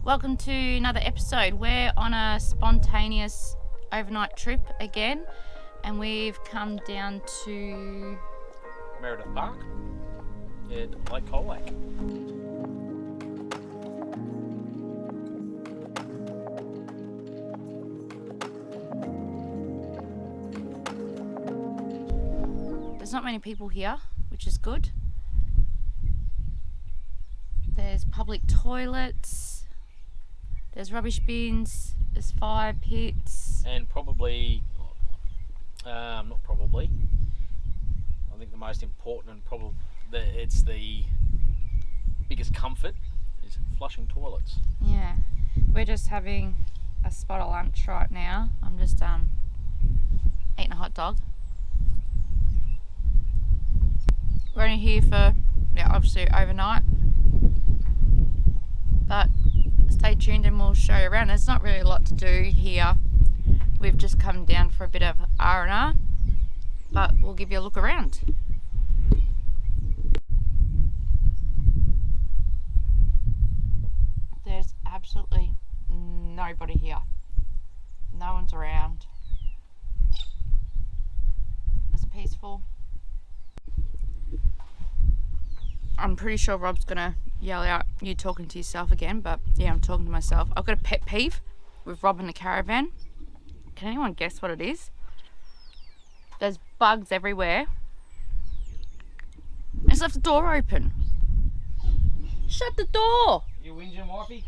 Welcome to another episode. We're on a spontaneous overnight trip again, and we've come down to Meredith Park at Lake Colac. There's not many people here, which is good. There's public toilets, there's rubbish bins, there's fire pits. And I think the most important and probably it's the biggest comfort is flushing toilets. Yeah, we're just having a spot of lunch right now. I'm just eating a hot dog. We're only here for, obviously overnight. But stay tuned and we'll show you around. There's not really a lot to do here. We've just come down for a bit of R&R, but we'll give you a look around. There's absolutely nobody here. No one's around. It's peaceful. I'm pretty sure Rob's gonna yell out, "You talking to yourself again?" But yeah, I'm talking to myself. I've got a pet peeve with Rob in the caravan. Can anyone guess what it is? There's bugs everywhere. He's left the door open. Shut the door. You whinging, wifey?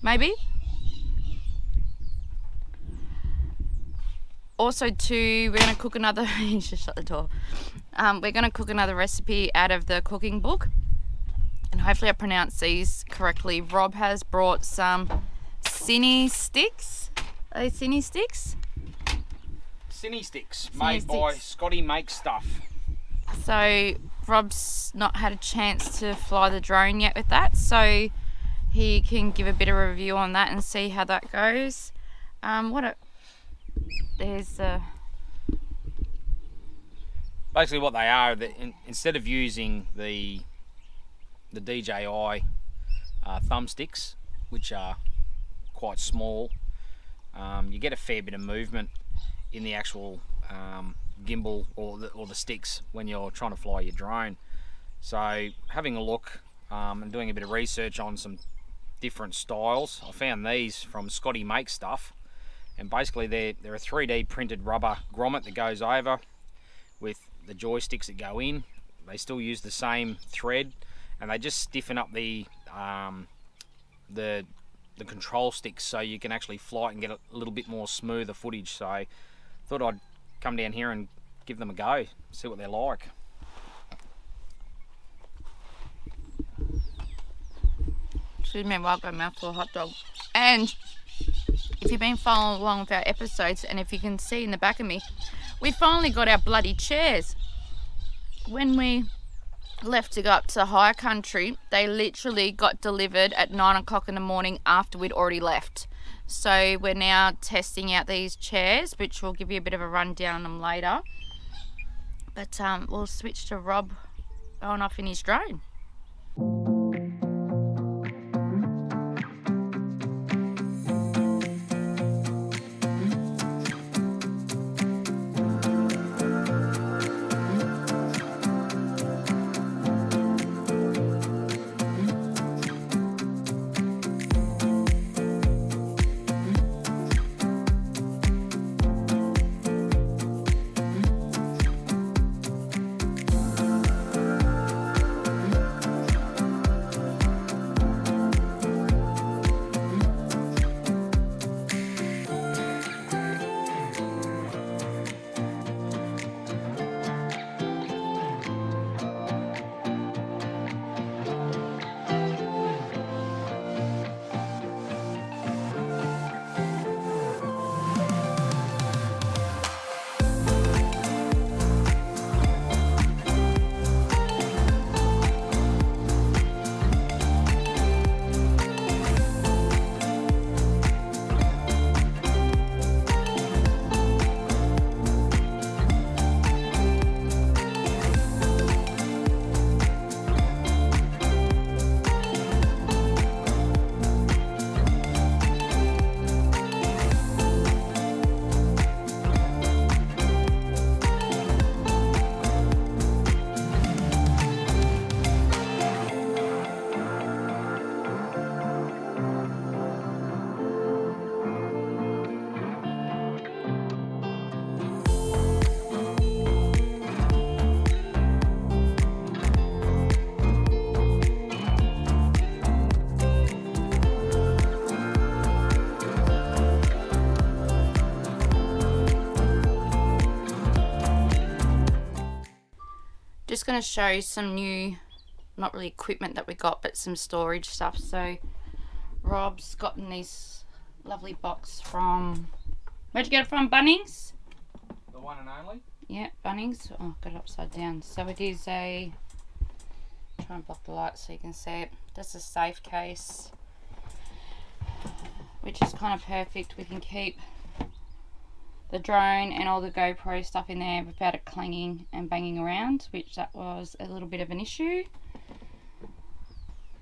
Maybe. Also too, we're gonna cook another, you should shut the door. We're gonna cook another recipe out of the cooking book. And hopefully I pronounced these correctly. Rob has brought some Cine Sticks. Are they Cine Sticks? Cine Sticks, made by Scotty Makes Stuff. So Rob's not had a chance to fly the drone yet with that, so he can give a bit of a review on that and see how that goes. There's Basically what they are, instead of using the DJI thumbsticks, which are quite small, you get a fair bit of movement in the actual gimbal or the sticks when you're trying to fly your drone. So having a look and doing a bit of research on some different styles, I found these from Scotty Makes Stuff, and basically they're a 3D printed rubber grommet that goes over with the joysticks that go in. They still use the same thread, and they just stiffen up the control sticks so you can actually fly it and get a little bit more smoother footage. So I thought I'd come down here and give them a go, see what they're like. Excuse me while I go mouthful of hot dog. And if you've been following along with our episodes, and if you can see in the back of me, we finally got our bloody chairs. When we left to go up to higher country, they literally got delivered at 9 o'clock in the morning after we'd already left. So we're now testing out these chairs, which we'll give you a bit of a rundown on them later. But we'll switch to Rob going off in his drone. going to show some new, not really equipment that we got, but some storage stuff. So Rob's gotten this lovely box from, where'd you get it from? Bunnings? The one and only? Yeah, Bunnings. Oh, got it upside down. So it is a, try and block the light so you can see it. That's a safe case, which is kind of perfect. We can keep the drone and all the GoPro stuff in there without it clanging and banging around, which that was a little bit of an issue.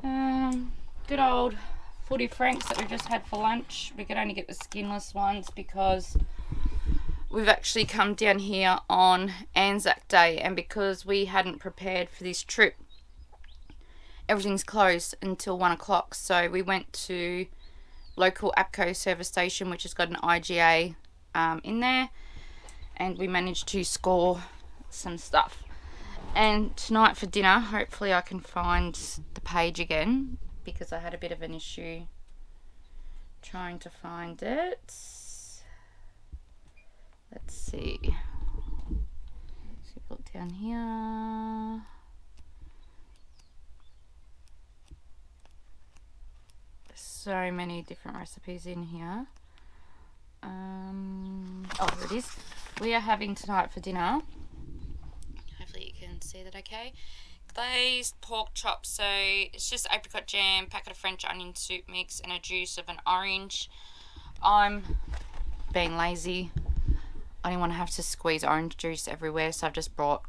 Good old footy franks that we just had for lunch. We could only get the skinless ones because we've actually come down here on Anzac Day, and because we hadn't prepared for this trip, everything's closed until 1 o'clock. So we went to local APCO service station, which has got an IGA in there, and we managed to score some stuff. And tonight for dinner, hopefully I can find the page again, because I had a bit of an issue trying to find it. Let's see. So look down here. There's so many different recipes in here. Oh, here it is. We are having tonight for dinner, hopefully you can see that okay, glazed pork chops. So it's just apricot jam, packet of French onion soup mix, and a juice of an orange. I'm being lazy. I didn't want to have to squeeze orange juice everywhere, so I've just brought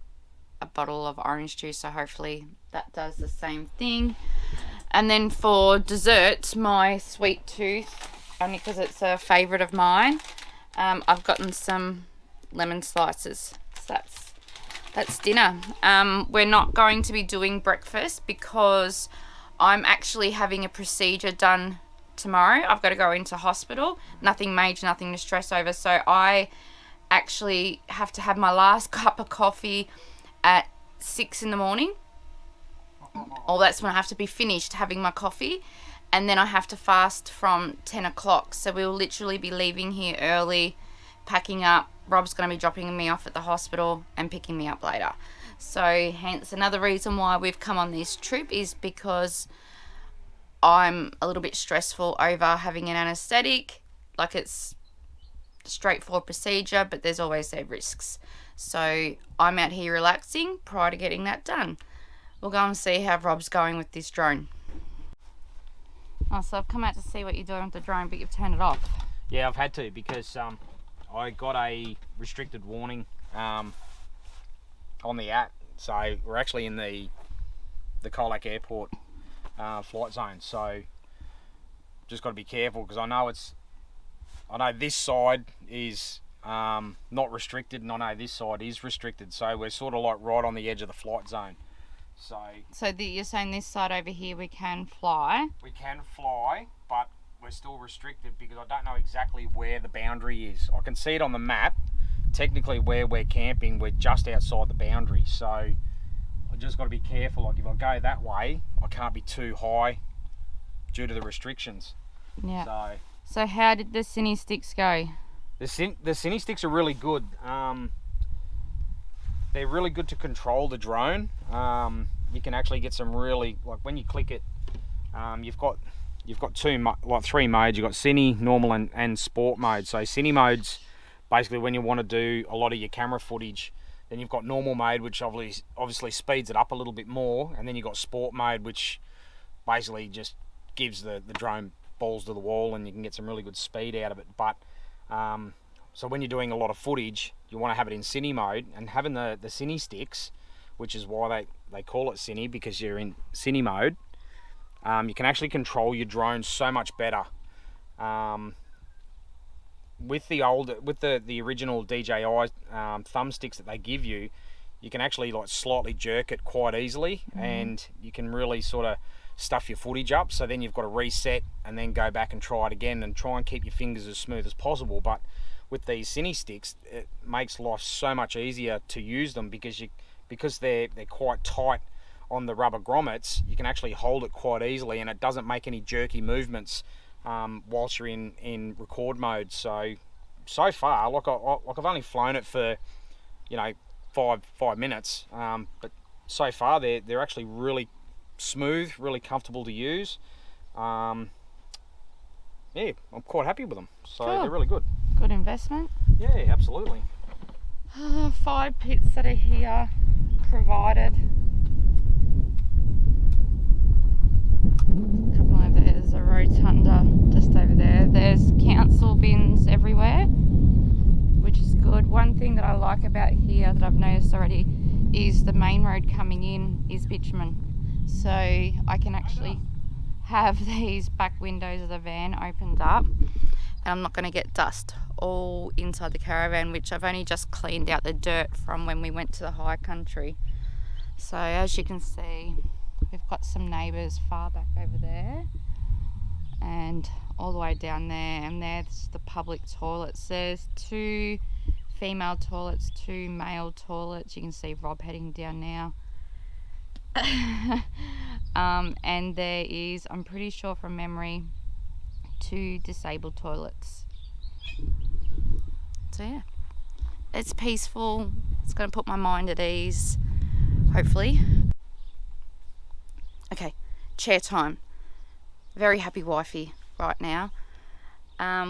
a bottle of orange juice, so hopefully that does the same thing. And then for dessert, my sweet tooth, only because it's a favourite of mine, I've gotten some lemon slices. So that's dinner. We're not going to be doing breakfast because I'm actually having a procedure done tomorrow. I've got to go into hospital. Nothing major, nothing to stress over. So I actually have to have my last cup of coffee at 6 in the morning. Or that's when I have to be finished having my coffee. And then I have to fast from 10 o'clock. So we'll literally be leaving here early, packing up. Rob's going to be dropping me off at the hospital and picking me up later. So hence another reason why we've come on this trip is because I'm a little bit stressful over having an anaesthetic. Like, it's a straightforward procedure, but there's always their risks. So I'm out here relaxing prior to getting that done. We'll go and see how Rob's going with this drone. Oh, so I've come out to see what you're doing with the drone, but you've turned it off. Yeah, I've had to, because I got a restricted warning on the app. So we're actually in the Colac Airport flight zone. So just got to be careful, because I know this side is not restricted, and I know this side is restricted. So we're sort of like right on the edge of the flight zone. So you're saying this side over here we can fly? We can fly, but we're still restricted because I don't know exactly where the boundary is. I can see it on the map. Technically where we're camping, we're just outside the boundary. So I just got to be careful. Like, if I go that way, I can't be too high due to the restrictions. Yeah. So how did the Cine Sticks go? The Cine Sticks are really good. They're really good to control the drone. You can actually get some really, like when you click it, you've got three modes. You've got Cine, normal, and sport mode. So Cine mode's basically when you want to do a lot of your camera footage. Then you've got normal mode, which obviously speeds it up a little bit more, and then you've got sport mode, which basically just gives the drone balls to the wall, and you can get some really good speed out of it. But so when you're doing a lot of footage, you want to have it in Cine mode, and having the Cine Sticks, which is why they call it Cine, because you're in Cine mode, you can actually control your drone so much better. With the original DJI thumbsticks that they give you, you can actually like slightly jerk it quite easily, and you can really sort of stuff your footage up. So then you've got to reset and then go back and try it again, and try and keep your fingers as smooth as possible. But with these Cine Sticks, it makes life so much easier to use them, because they're quite tight on the rubber grommets. You can actually hold it quite easily, and it doesn't make any jerky movements whilst you're in record mode. So far, like I've only flown it for 5 minutes, but so far they're actually really smooth, really comfortable to use. Yeah, I'm quite happy with them. So Cool. they're really good. Good investment. Yeah, absolutely. 5 pits that are here provided. A couple over there. There's a rotunda just over there. There's council bins everywhere, which is good. One thing that I like about here that I've noticed already is the main road coming in is bitumen, so I can actually have these back windows of the van opened up, and I'm not going to get dust all inside the caravan, which I've only just cleaned out the dirt from when we went to the high country. So as you can see, we've got some neighbours far back over there and all the way down there, and there's the public toilets. There's 2 female toilets, 2 male toilets. You can see Rob heading down now. And there is, I'm pretty sure from memory, 2 disabled toilets. So yeah, it's peaceful. It's going to put my mind at ease, hopefully. Okay, chair time. Very happy wifey right now.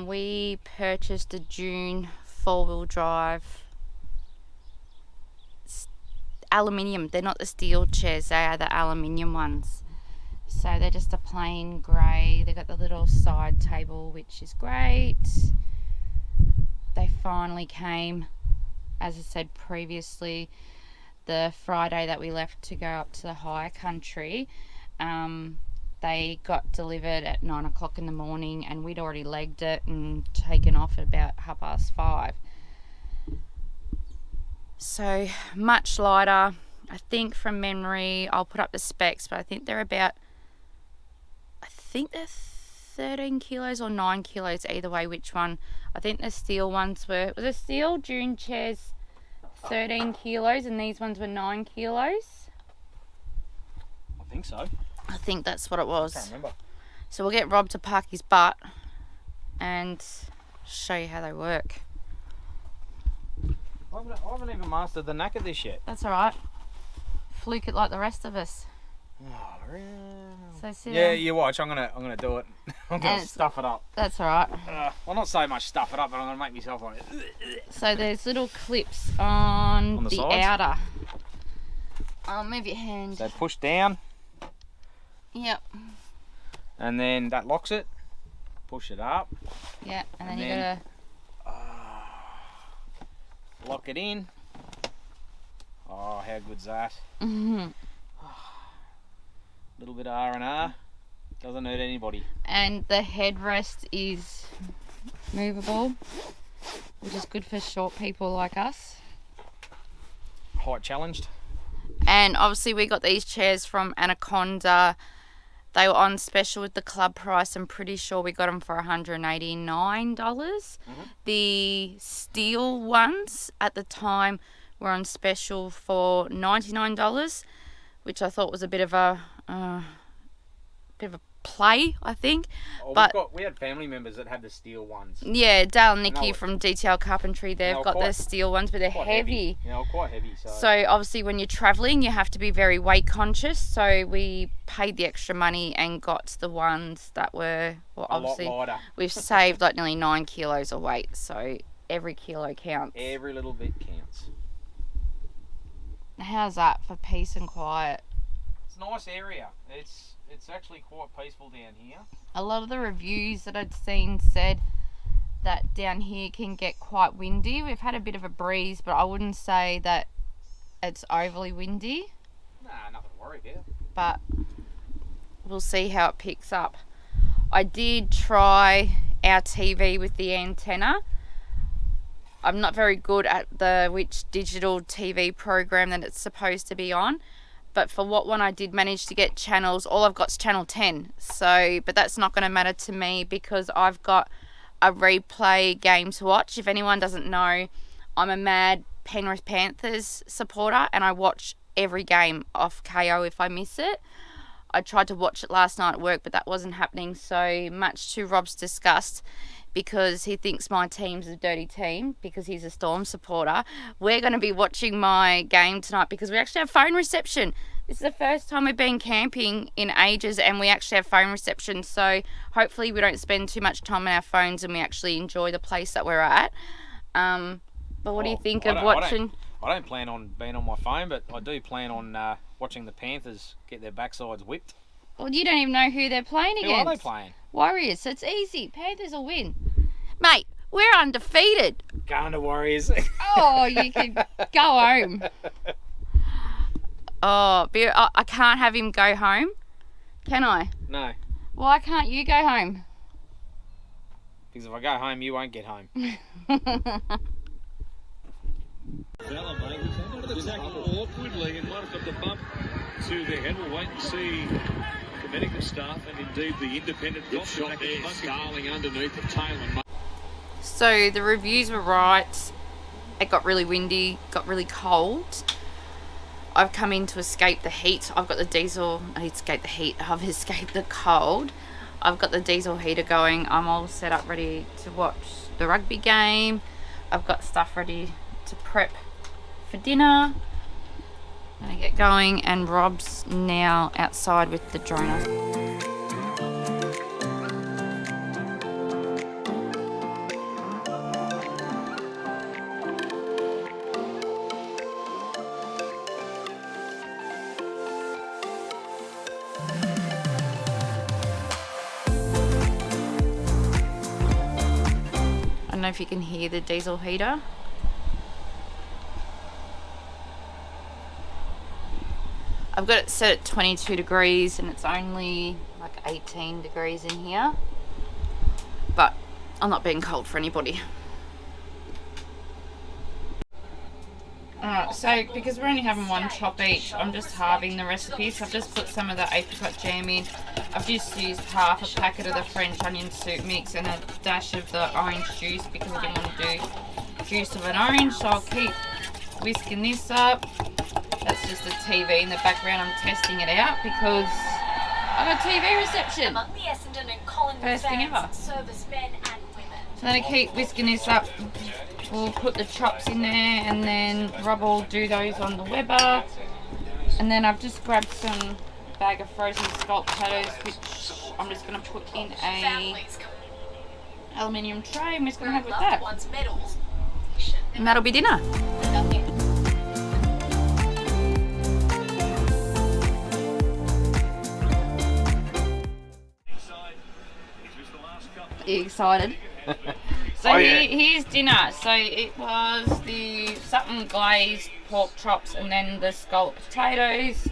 We purchased a Dune 4-wheel drive aluminium. They're not the steel chairs, they are the aluminium ones. So they're just a plain grey. They've got the little side table, which is great. They finally came, as I said previously, the Friday that we left to go up to the high country. They got delivered at 9 o'clock in the morning, and we'd already legged it and taken off at about 5:30. So much lighter. I think from memory, I'll put up the specs, but I think they're 13 kilos or 9 kilos, either way which one. I think the steel ones were the steel Dune chairs 13 kilos and these ones were 9 kilos. I think so. I think that's what it was. I can't remember. So we'll get Rob to park his butt and show you how they work. I haven't even mastered the knack of this yet. That's alright. Fluke it like the rest of us. Oh, really? So sit Yeah, down. you watch. I'm gonna do it. I'm gonna And stuff it up. That's alright. Well, not so much stuff it up, but I'm gonna make myself like. So there's little clips on the the sides? outer. I'll move your hand. So push down, Yep. and then that locks it. Push it up. Yeah, and then And you then- gotta. Lock it in. Oh, how good's that? Little bit of R&R. Doesn't hurt anybody. And the headrest is movable, which is good for short people like us. Height challenged. And obviously we got these chairs from Anaconda. They were on special with the club price. I'm pretty sure we got them for $189. The steel ones at the time were on special for $99, which I thought was a bit of a play, I think. Oh, But we had family members that had the steel ones. yeah, Dale and they Nikki were- from Detail Carpentry, they've were got the quite- steel ones, but they're Quite heavy. Yeah, well, quite heavy. So obviously when you're travelling, you have to be very weight conscious. So we paid the extra money and got the ones that were, well, a lot obviously lighter. we've saved like nearly 9 kilos of weight. So every kilo counts. Every little bit counts. How's that for peace and quiet? It's a nice area. It's actually quite peaceful down here. A lot of the reviews that I'd seen said that down here can get quite windy. We've had a bit of a breeze, but I wouldn't say that it's overly windy. Nah, nothing to worry about. But we'll see how it picks up. I did try our TV with the antenna. I'm not very good at which digital TV program that it's supposed to be on, but for what one I did manage to get channels, all I've got is channel 10. So, but that's not going to matter to me because I've got a replay game to watch. If anyone doesn't know, I'm a mad Penrith Panthers supporter and I watch every game off KO if I miss it. I tried to watch it last night at work, but that wasn't happening, so much to Rob's disgust, because he thinks my team's a dirty team because he's a Storm supporter. We're going to be watching my game tonight because we actually have phone reception. This is the first time we've been camping in ages and we actually have phone reception, so hopefully we don't spend too much time on our phones and we actually enjoy the place that we're at. But what do you think of watching? I don't plan on being on my phone, but I do plan on watching the Panthers get their backsides whipped. Well, you don't even know who they're playing against. Who are they playing? Warriors, so it's easy. Panthers will win. Mate, we're undefeated. Going to Warriors. Oh, you can go home. Oh, I can't have him go home, can I? No. Why can't you go home? Because if I go home, you won't get home. Fella, mate, attacking awkwardly and might have got the bump to their head. We'll wait and see the medical staff and indeed the independent doctor. Shot there, Starling underneath the tail. So the reviews were right. It got really windy, got really cold. I've come in to escape the heat. I've got the diesel, I escaped the heat, I've escaped the cold. I've got the diesel heater going. I'm all set up ready to watch the rugby game. I've got stuff ready to prep for dinner. I'm gonna get going, and Rob's now outside with the droner. I don't know if you can hear the diesel heater. I've got it set at 22 degrees and it's only like 18 degrees in here, but I'm not being cold for anybody. Alright, so because we're only having one chop each, I'm just halving the recipe. So I've just put some of the apricot jam in. I've just used half a packet of the French onion soup mix and a dash of the orange juice because I didn't want to do juice of an orange. So I'll keep whisking this up. That's just the TV in the background. I'm testing it out because I got TV reception. First thing ever. So then I keep whisking this up. We'll put the chops in there and then Rob will do those on the Weber. And then I've just grabbed some bag of frozen scallop potatoes, which I'm just going to put in a aluminium tray. I'm just going to have with that. And that'll be dinner. Are you excited? So here's dinner. So it was the something glazed pork chops and then the scallop potatoes.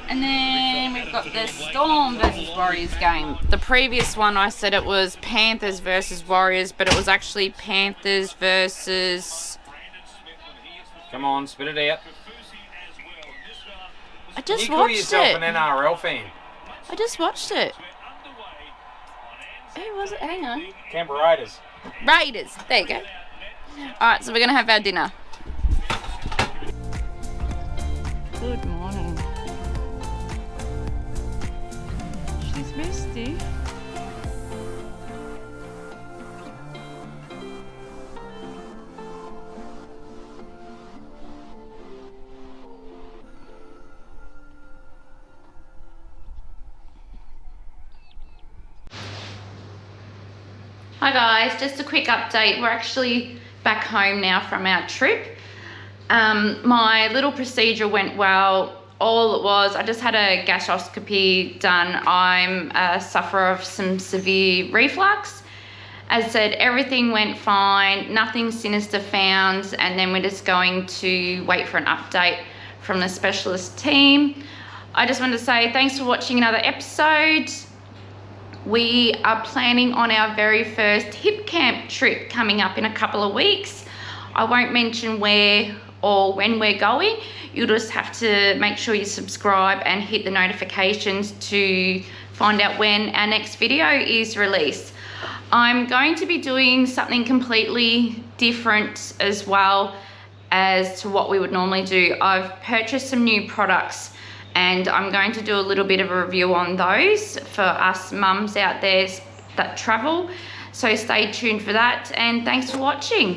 And then we've got the Storm versus Warriors game. The previous one I said it was Panthers versus Warriors, but it was actually Panthers versus... Come on, spit it out. I just you watched yourself it. an NRL fan. I just watched it. Who was it? Hang on. Canberra Raiders. Raiders. There you go. Alright, so we're going to have our dinner. Good morning. She's misty. Hi guys, just a quick update. We're actually back home now from our trip. My little procedure went well. All it was, I just had a gastroscopy done. I'm a sufferer of some severe reflux. As I said, everything went fine, nothing sinister found, and then we're just going to wait for an update from the specialist team. I just wanted to say thanks for watching another episode. We are planning on our very first hip camp trip coming up in a couple of weeks. I won't mention where or when we're going. You'll just have to make sure you subscribe and hit the notifications to find out when our next video is released. I'm going to be doing something completely different as well as to what we would normally do. I've purchased some new products and I'm going to do a little bit of a review on those for us mums out there that travel. So stay tuned for that, and thanks for watching.